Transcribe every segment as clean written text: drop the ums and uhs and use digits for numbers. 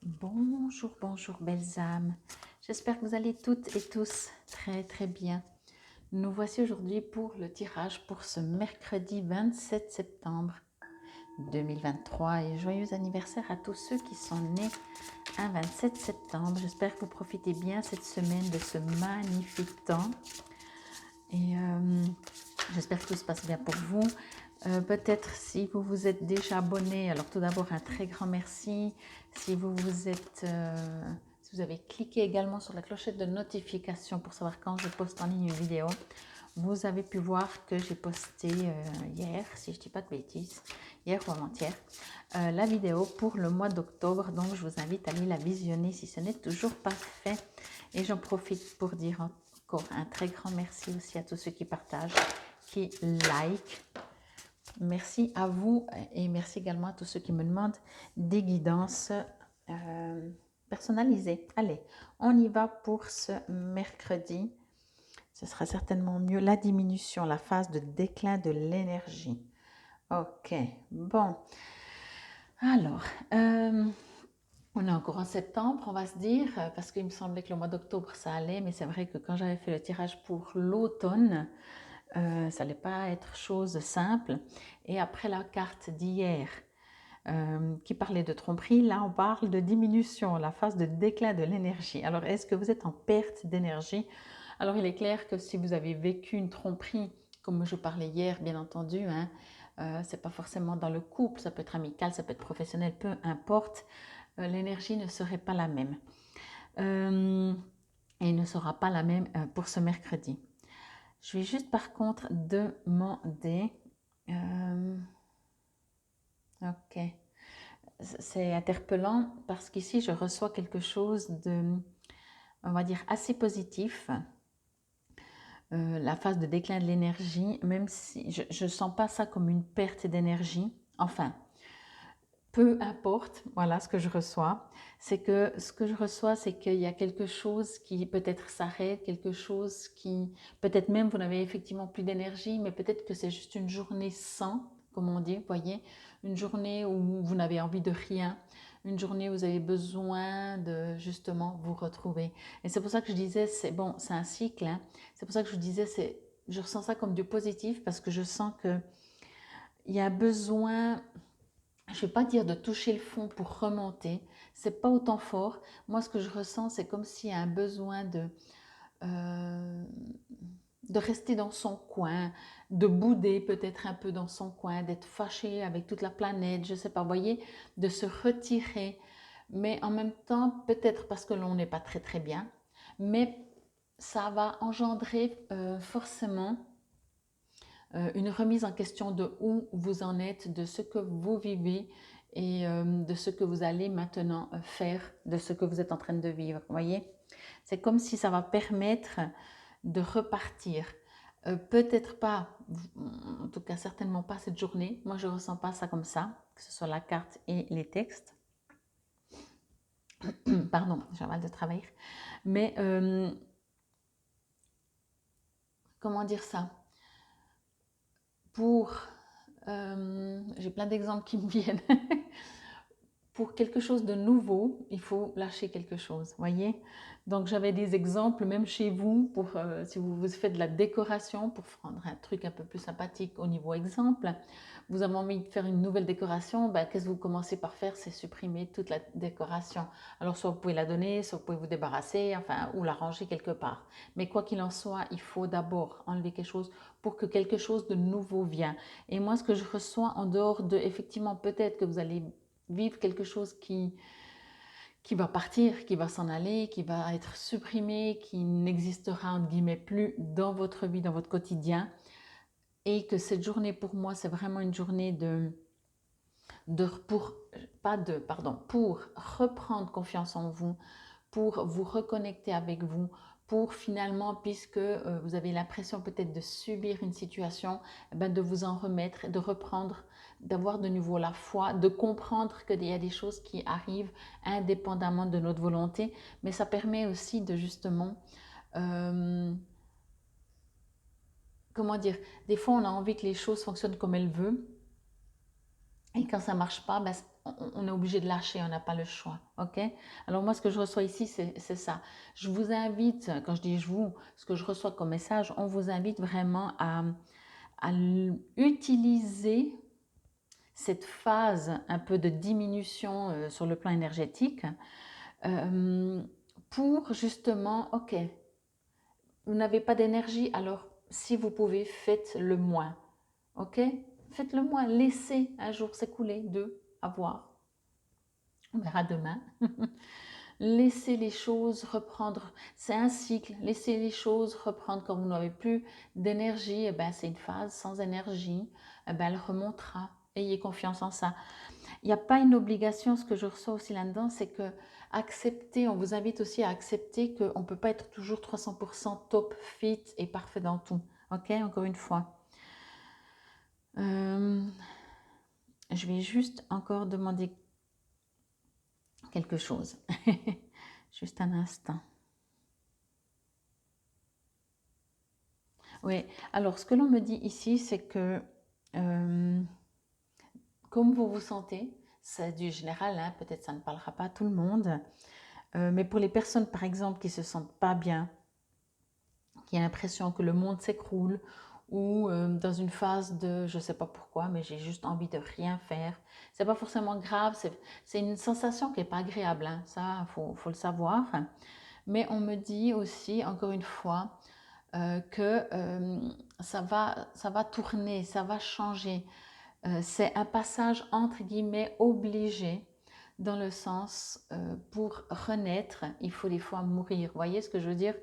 Bonjour, bonjour belles âmes. J'espère que vous allez toutes et tous très très bien. Nous voici aujourd'hui pour le tirage pour ce mercredi 27 septembre 2023 et joyeux anniversaire à tous ceux qui sont nés un 27 septembre. J'espère que vous profitez bien cette semaine de ce magnifique temps et j'espère que tout se passe bien pour vous. Peut-être si vous vous êtes déjà abonné, alors tout d'abord un très grand merci. Si vous avez cliqué également sur la clochette de notification pour savoir quand je poste en ligne une vidéo, vous avez pu voir que j'ai posté hier, si je ne dis pas de bêtises, hier ou avant-hier, la vidéo pour le mois d'octobre. Donc je vous invite à aller la visionner si ce n'est toujours pas fait. Et j'en profite pour dire encore un très grand merci aussi à tous ceux qui partagent, qui like. Merci à vous et merci également à tous ceux qui me demandent des guidances personnalisées. Allez, on y va pour ce mercredi. Ce sera certainement mieux la diminution, la phase de déclin de l'énergie. Ok, bon. Alors, on est encore en septembre, on va se dire, parce qu'il me semblait que le mois d'octobre ça allait, mais c'est vrai que quand j'avais fait le tirage pour l'automne, ça n'allait pas être chose simple. Et après la carte d'hier, qui parlait de tromperie, là on parle de diminution, la phase de déclin de l'énergie. Alors est-ce que vous êtes en perte d'énergie? Alors il est clair que si vous avez vécu une tromperie, comme je parlais hier, bien entendu, hein, c'est pas forcément dans le couple, ça peut être amical, ça peut être professionnel, peu importe, l'énergie ne serait pas la même. Et ne sera pas la même pour ce mercredi. Je vais juste par contre demander. Ok. C'est interpellant parce qu'ici je reçois quelque chose de, on va dire, assez positif. La phase de déclin de l'énergie, même si je ne sens pas ça comme une perte d'énergie. Enfin, peu importe, voilà ce que je reçois. C'est que ce que je reçois, c'est qu'il y a quelque chose qui peut-être s'arrête, quelque chose qui, peut-être même vous n'avez effectivement plus d'énergie, mais peut-être que c'est juste une journée sans, comme on dit, vous voyez, une journée où vous n'avez envie de rien, une journée où vous avez besoin de justement vous retrouver. Et c'est pour ça que je disais, c'est bon, c'est un cycle, hein. C'est pour ça que je disais, je ressens ça comme du positif parce que je sens que il y a besoin, je ne vais pas dire de toucher le fond pour remonter, c'est pas autant fort. Moi, ce que je ressens, c'est comme s'il y a un besoin euh, de rester dans son coin, de bouder peut-être un peu dans son coin, d'être fâché avec toute la planète, je ne sais pas, vous voyez, de se retirer. Mais en même temps, peut-être parce que l'on n'est pas très très bien, mais ça va engendrer forcément une remise en question de où vous en êtes, de ce que vous vivez et de ce que vous allez maintenant faire, de ce que vous êtes en train de vivre. Vous voyez, c'est comme si ça va permettre de repartir. Peut-être pas, en tout cas certainement pas cette journée. Moi, je ne ressens pas ça comme ça, que ce soit la carte et les textes. Pardon, j'ai mal de travailler. Mais comment dire ça? J'ai plein d'exemples qui me viennent. Pour quelque chose de nouveau, il faut lâcher quelque chose, voyez. Donc j'avais des exemples, même chez vous, pour si vous faites de la décoration, pour prendre un truc un peu plus sympathique au niveau exemple, vous avez envie de faire une nouvelle décoration, ben, qu'est-ce que vous commencez par faire? C'est supprimer toute la décoration. Alors soit vous pouvez la donner, soit vous pouvez vous débarrasser, enfin, ou la ranger quelque part. Mais quoi qu'il en soit, il faut d'abord enlever quelque chose pour que quelque chose de nouveau vienne. Et moi, ce que je reçois en dehors de, effectivement, peut-être que vous allez vivre quelque chose qui va partir, qui va s'en aller, qui va être supprimé, qui n'existera entre guillemets plus dans votre vie, dans votre quotidien. Et que cette journée pour moi, c'est vraiment une journée pour reprendre confiance en vous, pour vous reconnecter avec vous, pour finalement, puisque vous avez l'impression peut-être de subir une situation, eh ben de vous en remettre, de reprendre, d'avoir de nouveau la foi, de comprendre qu'il y a des choses qui arrivent indépendamment de notre volonté, mais ça permet aussi de justement, euh, comment dire, des fois on a envie que les choses fonctionnent comme elles veulent, et quand ça ne marche pas, ben, on est obligé de lâcher, on n'a pas le choix, ok? Alors moi, ce que je reçois ici, c'est ça. Je vous invite, quand je dis je vous, ce que je reçois comme message, on vous invite vraiment à utiliser cette phase un peu de diminution sur le plan énergétique pour justement, ok, vous n'avez pas d'énergie, alors si vous pouvez, faites le moins, ok? Faites le moins, laissez un jour s'écouler, deux, à voir. On verra demain. Laissez les choses reprendre, c'est un cycle, laissez les choses reprendre quand vous n'avez plus d'énergie, eh ben, c'est une phase sans énergie, eh ben, elle remontera, ayez confiance en ça. Il n'y a pas une obligation, ce que je reçois aussi là-dedans, c'est que accepter, on vous invite aussi à accepter qu'on ne peut pas être toujours 300% top, fit et parfait dans tout, ok, encore une fois. Je vais juste encore demander quelque chose. Juste un instant. Oui, alors ce que l'on me dit ici, c'est que comme vous vous sentez, c'est du général, hein, peut-être ça ne parlera pas à tout le monde, mais pour les personnes par exemple qui ne se sentent pas bien, qui ont l'impression que le monde s'écroule, ou dans une phase de je ne sais pas pourquoi, mais j'ai juste envie de rien faire. C'est pas forcément grave, c'est une sensation qui n'est pas agréable, hein, ça, faut le savoir. Mais on me dit aussi, encore une fois, que ça va tourner, ça va changer. C'est un passage entre guillemets obligé, dans le sens pour renaître, il faut des fois mourir. Vous voyez ce que je veux dire?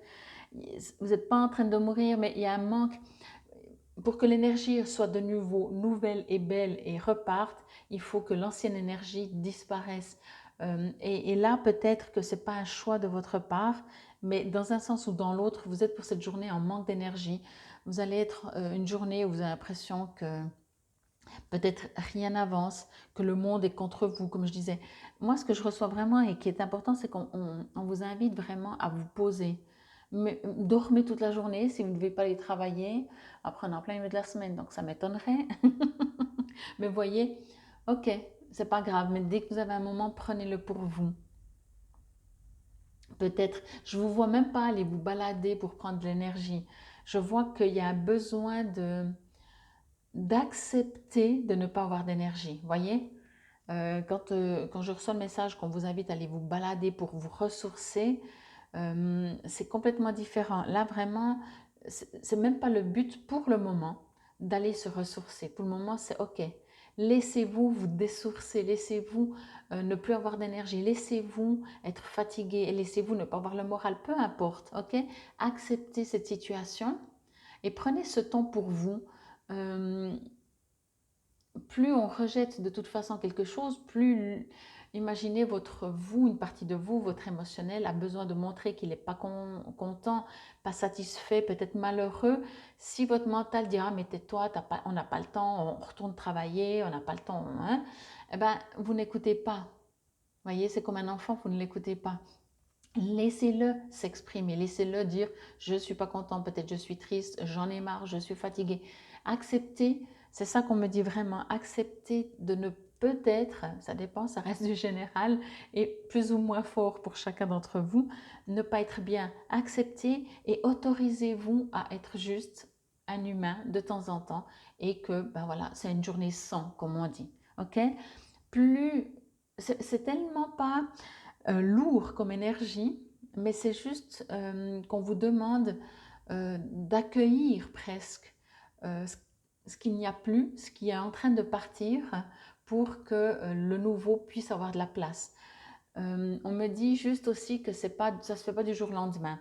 Vous n'êtes pas en train de mourir, mais il y a un manque. Pour que l'énergie soit de nouveau nouvelle et belle et reparte, il faut que l'ancienne énergie disparaisse. Et là, peut-être que ce n'est pas un choix de votre part, mais dans un sens ou dans l'autre, vous êtes pour cette journée en manque d'énergie. Vous allez être une journée où vous avez l'impression que peut-être rien n'avance, que le monde est contre vous, comme je disais. Moi, ce que je reçois vraiment et qui est important, c'est qu'on vous invite vraiment à vous poser. Mais, dormez toute la journée si vous ne devez pas aller travailler. Après, on est en plein milieu de la semaine, donc ça m'étonnerait. Mais voyez, ok, c'est pas grave, mais dès que vous avez un moment, prenez-le pour vous. Peut-être, je vous vois même pas aller vous balader pour prendre de l'énergie. Je vois qu'il y a un besoin d'accepter de ne pas avoir d'énergie. Voyez, quand je reçois le message qu'on vous invite à aller vous balader pour vous ressourcer, c'est complètement différent. Là, vraiment, c'est même pas le but pour le moment d'aller se ressourcer. Pour le moment, c'est OK. Laissez-vous vous dessourcer, laissez-vous ne plus avoir d'énergie, laissez-vous être fatigué, laissez-vous ne pas avoir le moral, peu importe, ok? Acceptez cette situation et prenez ce temps pour vous. Euh, Plus on rejette de toute façon quelque chose, plus imaginez votre vous, une partie de vous, votre émotionnel a besoin de montrer qu'il n'est pas content, pas satisfait, peut-être malheureux. Si votre mental dit ah mais tais-toi, on n'a pas le temps, on retourne travailler, on n'a pas le temps, hein, eh ben vous n'écoutez pas. Vous voyez, c'est comme un enfant, vous ne l'écoutez pas. Laissez-le s'exprimer, laissez-le dire je ne suis pas content, peut-être je suis triste, j'en ai marre, je suis fatigué. Acceptez, c'est ça qu'on me dit vraiment, acceptez de ne peut-être, ça dépend, ça reste du général et plus ou moins fort pour chacun d'entre vous, ne pas être bien. Acceptez et autorisez-vous à être juste un humain de temps en temps et que ben voilà, c'est une journée sans, comme on dit. Ok? Plus, c'est tellement pas lourd comme énergie, mais c'est juste qu'on vous demande d'accueillir presque ce qu'il n'y a plus, ce qui est en train de partir pour que le nouveau puisse avoir de la place. On me dit juste aussi que ça ne se fait pas du jour au lendemain,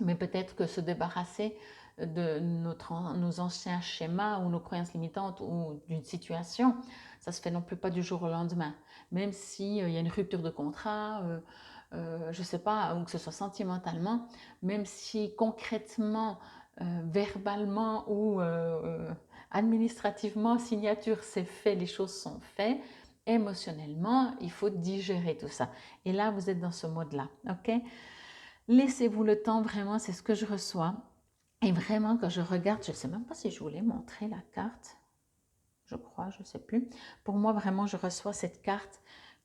mais peut-être que se débarrasser de nos anciens schémas ou nos croyances limitantes ou d'une situation, ça ne se fait non plus pas du jour au lendemain. Même s'il y a une rupture de contrat, je ne sais pas, ou que ce soit sentimentalement, même si concrètement, verbalement ou administrativement, signature c'est fait, les choses sont faites, émotionnellement, il faut digérer tout ça. Et là, vous êtes dans ce mode-là, ok? Laissez-vous le temps, vraiment, c'est ce que je reçois. Et vraiment, quand je regarde, je ne sais même pas si je voulais montrer la carte. je crois, je ne sais plus. Pour moi, vraiment, je reçois cette carte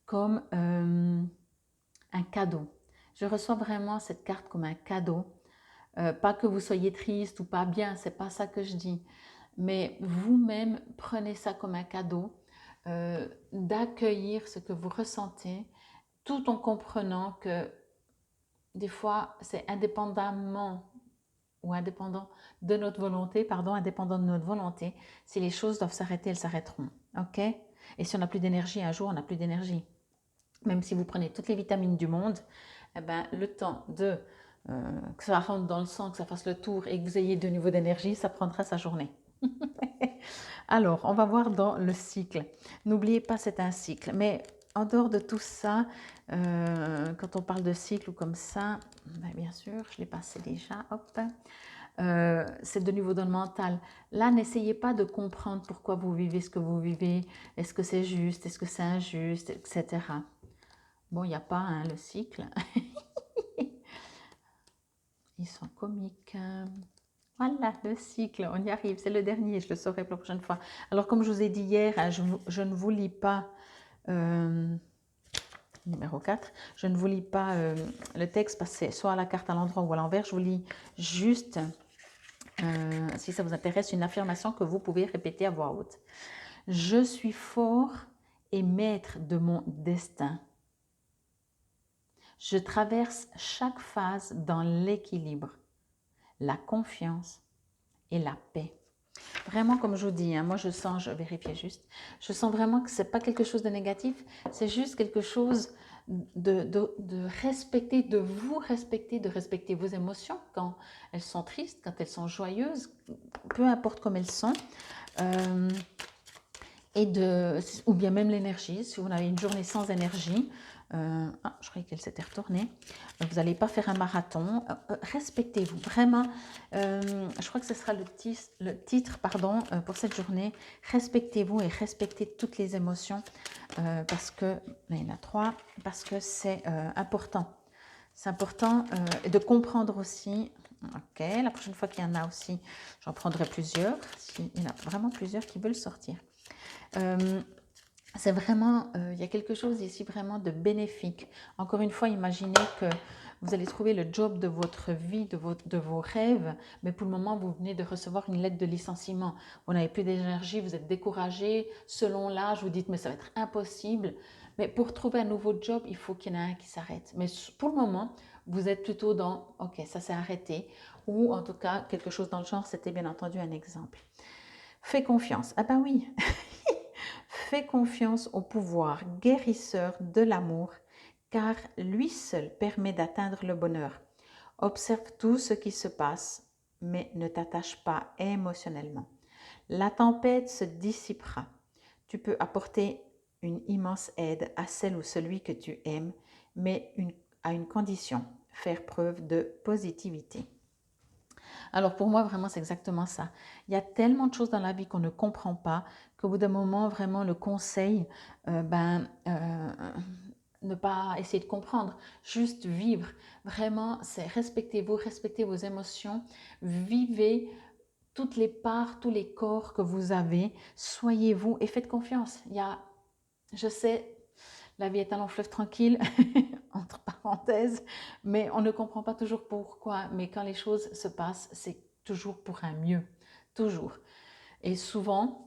comme un cadeau. Je reçois vraiment cette carte comme un cadeau. Pas que vous soyez triste ou pas bien, c'est pas ça que je dis. Mais vous-même, prenez ça comme un cadeau, d'accueillir ce que vous ressentez, tout en comprenant que des fois, c'est indépendamment ou indépendant de notre volonté, pardon, indépendant de notre volonté, si les choses doivent s'arrêter, elles s'arrêteront. OK? Et si on n'a plus d'énergie, un jour, on n'a plus d'énergie. Même si vous prenez toutes les vitamines du monde, eh ben, le temps de que ça rentre dans le sang, que ça fasse le tour et que vous ayez de nouveau d'énergie, ça prendra sa journée. Alors, on va voir dans le cycle. N'oubliez pas, c'est un cycle. Mais en dehors de tout ça, quand on parle de cycle ou comme ça, ben bien sûr, je l'ai passé déjà, hop. C'est de nouveau dans le mental. Là, n'essayez pas de comprendre pourquoi vous vivez ce que vous vivez. Est-ce que c'est juste? Est-ce que c'est injuste? Etc. Bon, il n'y a pas hein, le cycle. Ils sont comiques. Voilà, le cycle, on y arrive, c'est le dernier, je le saurai pour la prochaine fois. Alors, comme je vous ai dit hier, hein, je ne vous lis pas, numéro 4, je ne vous lis pas le texte parce que c'est soit à la carte à l'endroit ou à l'envers, je vous lis juste, si ça vous intéresse, une affirmation que vous pouvez répéter à voix haute. Je suis fort et maître de mon destin. Je traverse chaque phase dans l'équilibre, la confiance et la paix. Vraiment, comme je vous dis, hein, moi je sens, je vérifiais juste, je sens vraiment que ce n'est pas quelque chose de négatif, c'est juste quelque chose de respecter, de vous respecter, de respecter vos émotions quand elles sont tristes, quand elles sont joyeuses, peu importe comme elles sont. Ou bien même l'énergie, si vous avez une journée sans énergie, je croyais qu'elle s'était retournée, vous n'allez pas faire un marathon, respectez-vous, vraiment, je crois que ce sera le titre pardon, pour cette journée, respectez-vous et respectez toutes les émotions, parce que, il y en a 3, parce que c'est important. C'est important de comprendre aussi, ok, la prochaine fois qu'il y en a aussi, j'en prendrai plusieurs, s'il y en a vraiment plusieurs qui veulent sortir. C'est vraiment, il y a quelque chose ici vraiment de bénéfique. Encore une fois, imaginez que vous allez trouver le job de votre vie, de vos rêves, mais pour le moment, vous venez de recevoir une lettre de licenciement. Vous n'avez plus d'énergie, vous êtes découragé. Selon l'âge, vous dites, mais ça va être impossible. Mais pour trouver un nouveau job, il faut qu'il y en ait un qui s'arrête. Mais pour le moment, vous êtes plutôt dans, ok, ça s'est arrêté. Ou en tout cas, quelque chose dans le genre, c'était bien entendu un exemple. Fais confiance. Ah ben oui. Fais confiance au pouvoir guérisseur de l'amour, car lui seul permet d'atteindre le bonheur. Observe tout ce qui se passe, mais ne t'attache pas émotionnellement. La tempête se dissipera. Tu peux apporter une immense aide à celle ou celui que tu aimes, mais à une condition, faire preuve de positivité. Alors pour moi, vraiment, c'est exactement ça. Il y a tellement de choses dans la vie qu'on ne comprend pas qu'au bout d'un moment, vraiment, le conseil, ne pas essayer de comprendre, juste vivre. Vraiment, c'est respectez-vous, respectez vos émotions, vivez toutes les parts, tous les corps que vous avez, soyez-vous et faites confiance. Je sais, la vie est un long fleuve tranquille, entre parenthèses, mais on ne comprend pas toujours pourquoi. Mais quand les choses se passent, c'est toujours pour un mieux, toujours. Et souvent,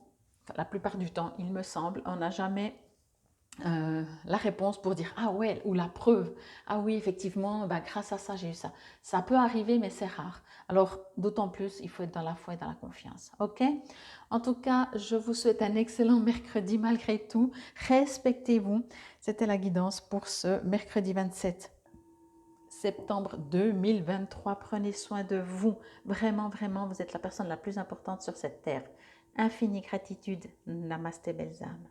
la plupart du temps, il me semble, on n'a jamais la réponse pour dire ah ouais, ou la preuve, ah oui effectivement, grâce à ça j'ai eu ça. Ça peut arriver mais c'est rare. Alors d'autant plus il faut être dans la foi et dans la confiance. Ok? En tout cas, je vous souhaite un excellent mercredi malgré tout. Respectez-vous. C'était la guidance pour ce mercredi 27 septembre 2023. Prenez soin de vous. Vraiment, vraiment, vous êtes la personne la plus importante sur cette terre. Infinie gratitude. Namasté, belles âmes.